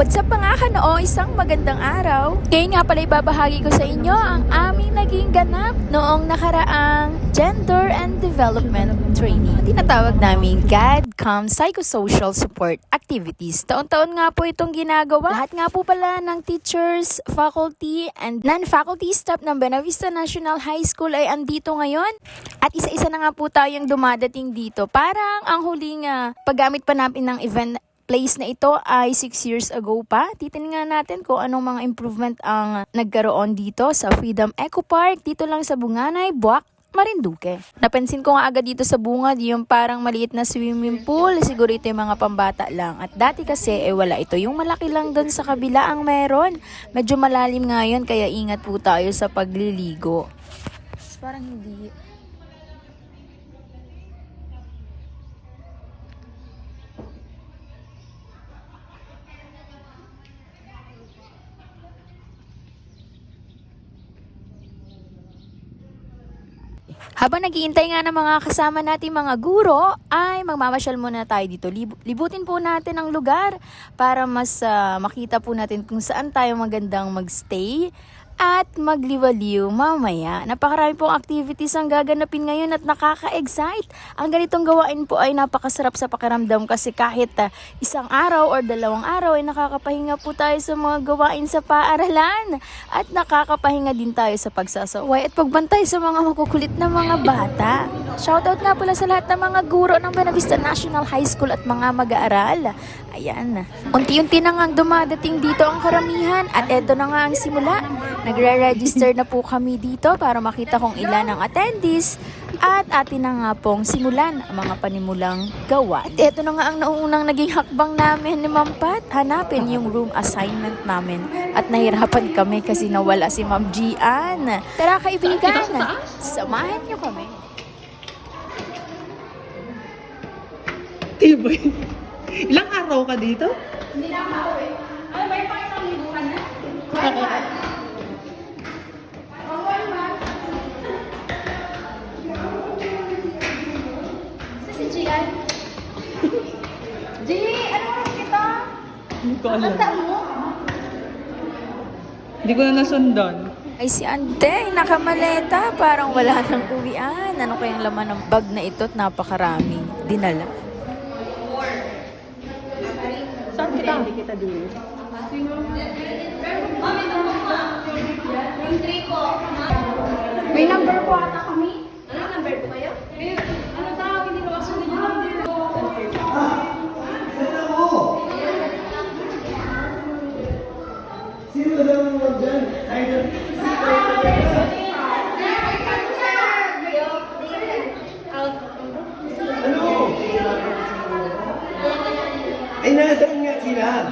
What's up mga kanoo? Isang magandang araw. Ngayon nga pala ibabahagi ko sa inyo ang aming naging ganap noong nakaraang Gender and Development Training. Tinatawag namin GADCOM Psychosocial Support Activities. Taon-taon nga po itong ginagawa. Lahat nga po pala ng teachers, faculty, and non-faculty staff ng Buena Vista National High School ay andito ngayon. At isa-isa na nga po tayong dumadating dito. Parang ang huling paggamit pa namin ng event place na ito ay 6 years ago pa. Titingnan natin kung anong mga improvement ang nagkaroon dito sa Freedom Eco Park, dito lang sa Bunganay, Buwak, Marinduque. Napansin ko nga agad dito sa bungad yung parang maliit na swimming pool. Siguro ito yung mga pambata lang. At dati kasi wala ito. Yung malaki lang doon sa kabila ang meron. Medyo malalim nga yun kaya ingat po tayo sa pagliligo. Parang hindi. Habang naghihintay nga ng mga kasama natin mga guro, ay magmamasyal muna tayo dito. Libutin po natin ang lugar para mas makita po natin kung saan tayo magandang magstay at magliwaliw mamaya. Napakarami pong activities ang gaganapin ngayon at nakaka-excite. Ang ganitong gawain po ay napakasarap sa pakiramdam kasi kahit isang araw or dalawang araw ay nakakapahinga po tayo sa mga gawain sa paaralan at nakakapahinga din tayo sa pagsasaway at pagbantay sa mga makukulit na mga bata. Shoutout nga pala sa lahat ng mga guro ng Buena Vista National High School at mga mag-aaral. Ayan, unti-unti na nga dumadating dito ang karamihan at eto na nga ang simula. Nagre-register na po kami dito para makita kung ilan ang attendees at atin na nga pong simulan ang mga panimulang gawa. At eto na nga ang naunang naging hakbang namin ni Ma'am Pat, hanapin yung room assignment namin. At nahirapan kami kasi nawala si Ma'am Gian. Tara kaibigan, samahan niyo kami. Tibay. Ilang araw ka dito? Hindi na ako eh. Ano ba yung pakisang libukan na? Si Gian? G, ano oras kita? Hindi ko alam. Tanda mo? Hindi ko na nasundan. Ay si Ante, nakamaleta. Parang wala nang uwian. Ano kayang laman ng bag na ito at napakaraming dinala. Saan kita? Hindi kita din. May number po ata kami. Ano number po kayo? Ano tawag? Hindi ko masundin yung number ko. Sino na lang mo dyan? Ano? Ay, nasaan nga sila?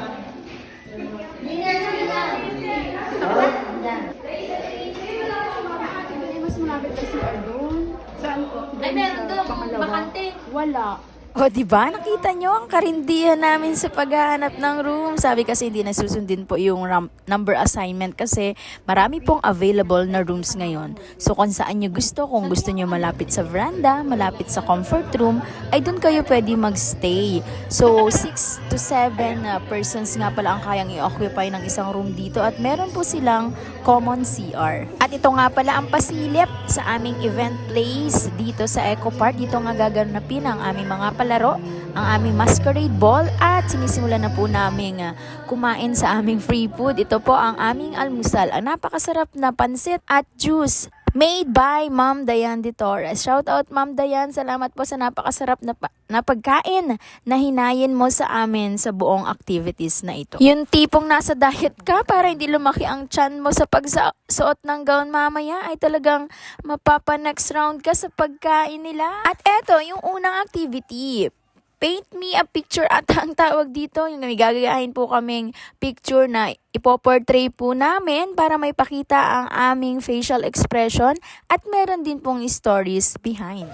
Mas malapit kasi doon. Saan po? Ay, meron doon. Bakante. Wala. O, diba? Nakita nyo ang karindihan namin sa paghahanap ng room. Sabi kasi hindi nasusundin po yung number assignment kasi marami pong available na rooms ngayon. So, kung saan nyo gusto, kung gusto nyo malapit sa veranda, malapit sa comfort room, ay doon kayo pwede magstay. So, 6 to 7 persons nga pala ang kayang i-occupy ng isang room dito at meron po silang common CR. At ito nga pala ang pasilip sa aming event place dito sa Eco Park. Dito nga gaganapin ang aming mga palaro, ang aming masquerade ball at sinisimulan na po namin kumain sa aming free food. Ito po ang aming almusal, ang napakasarap na pansit at juice made by Ma'am Dayan de Torres. Shout out Ma'am Dayan, salamat po sa napakasarap na pagkain na hinayin mo sa amin sa buong activities na ito. Yung tipong nasa diet ka para hindi lumaki ang tiyan mo sa pagsuot ng gown mamaya ay talagang mapapa next round ka sa pagkain nila. At eto yung unang activity. Paint me a picture at ang tawag dito. Yung gagayahin po kaming picture na ipoportray po namin para may pakita ang aming facial expression at meron din pong stories behind.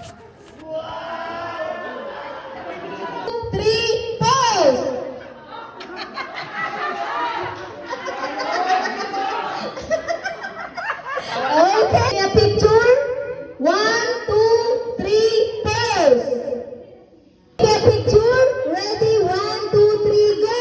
3, pause! Okay, a picture. 1, 2, 3, pause! Okay, picture. Ready? 1, 2, 3, go!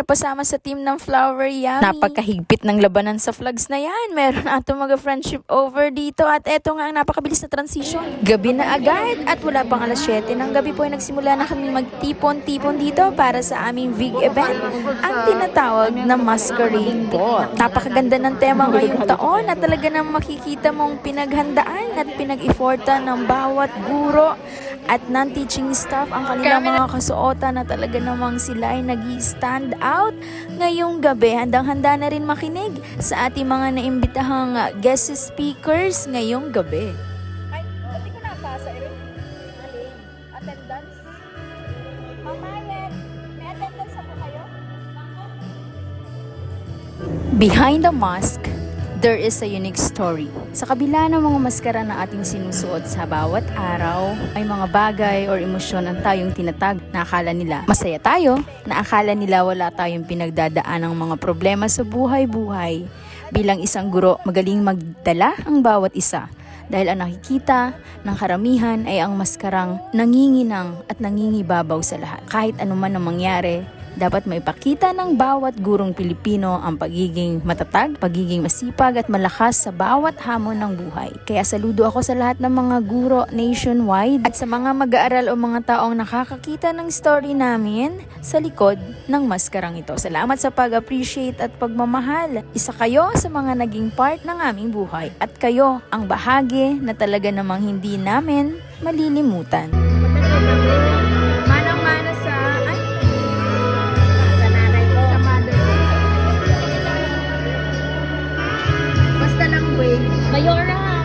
napasama sa team ng Flower Yummy. Napakahigpit ng labanan sa flags na yan. Meron ato mga friendship over dito at eto nga ang napakabilis na transition. Gabi na agad at wala pang alas 7 ng gabi po ay nagsimula na kami magtipon-tipon dito para sa aming big event, ang tinatawag na Masquerade Ball. Napakaganda ng tema ngayong taon at talaga nang makikita mong pinaghandaan at pinag-effortan ng bawat guro at non-teaching staff ang kanilang mga kasuotan na talaga namang sila ay nag-stand out ngayong gabi. Handang-handa na rin makinig sa ating mga naimbitahang guest speakers ngayong gabi. Ay, pati ko napasa. Alin? Attendance? Mamayet, may attendance ako kayo? Behind the mask, there is a unique story. Sa kabila ng mga maskara na ating sinusuot sa bawat araw, may mga bagay or emosyon ang tayong tinatag na akala nila masaya tayo, na akala nila wala tayong pinagdadaan ng mga problema sa buhay-buhay. Bilang isang guro, magaling magdala ang bawat isa. Dahil ang nakikita ng karamihan ay ang maskarang nanginginang at nangingibabaw sa lahat. Kahit anuman ang mangyari, dapat maipakita ng bawat gurong Pilipino ang pagiging matatag, pagiging masipag at malakas sa bawat hamon ng buhay. Kaya saludo ako sa lahat ng mga guro nationwide at sa mga mag-aaral o mga taong nakakakita ng story namin sa likod ng maskarang ito. Salamat sa pag-appreciate at pagmamahal. Isa kayo sa mga naging part ng aming buhay at kayo ang bahagi na talaga namang hindi namin malilimutan. Manang-mana sa nanay ko. Sa mother ko. Basta lang wait. Mayora ha.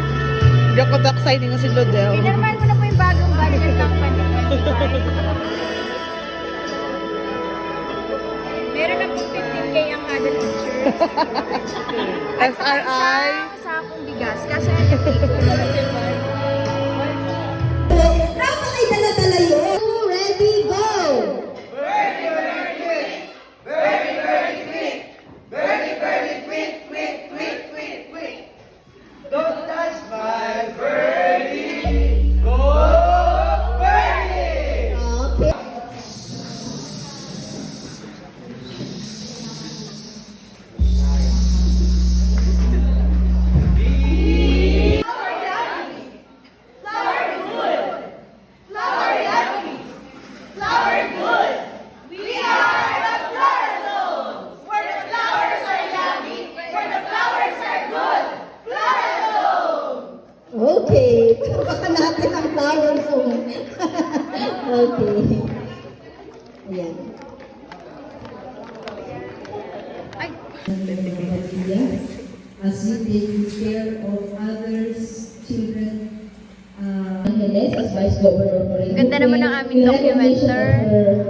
Hindi ako exciting na si Lodel. Pinirman mo na po yung bagong budget ng 2025. Meron na po 15K ang other teacher. SRI. Sa akong bigas. Kasi nag-take Dapat ay dala-dala yun. Ready, go! Don't touch my birdie. Go birdie. Okay. Okay. Baka natin ang flower zone. Okay. Ayan. As you take care of others, children, Angeles as Vice Governor for Rizal. Ganda naman ng aming documenter.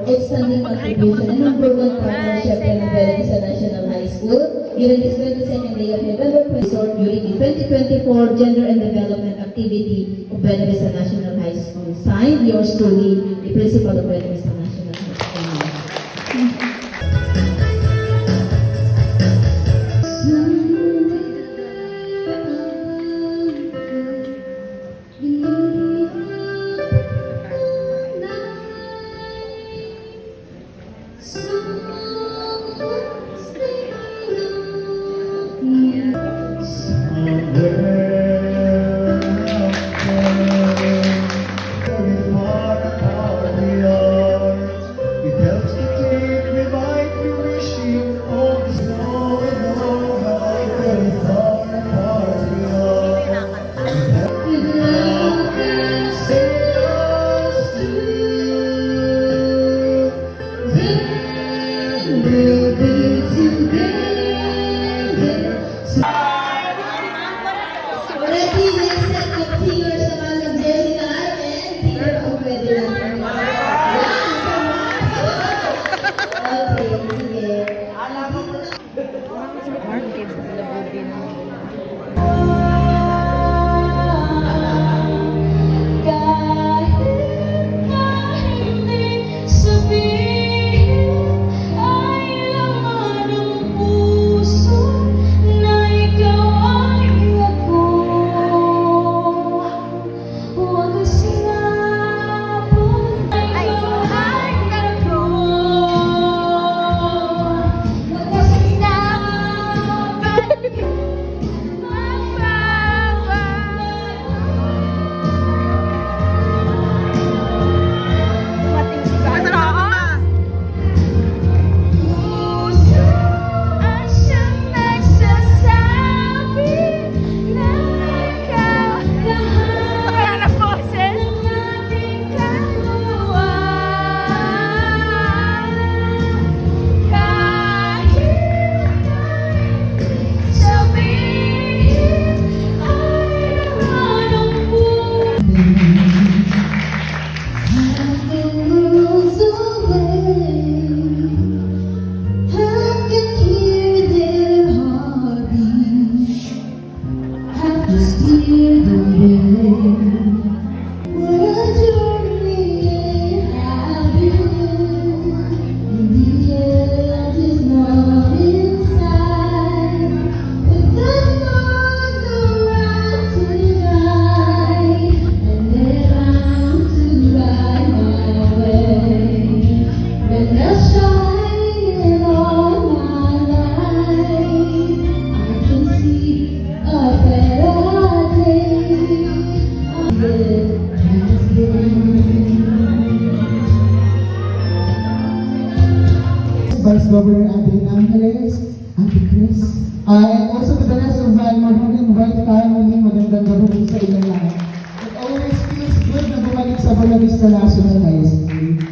Outstanding contribution and number one partnership and development sa National High School. Given this 22nd day of November, resort during the 2024 Gender and Development Activity of Buena Vista National High School. Signed, yours truly, the Principal of Buena Vista National High School. hear the wind. What a journey it has been. In the air is not inside, but the stars around tonight, and they're bound to light my way. When they're shining on my life, I can see a better day. It has been. Vice Governor Adrian Angeles, Ate Chris, and also to the rest of my Maroon White family, magandang gabi sa inyong lahat. It always feels good na bumalik sa Buena Vista National High School.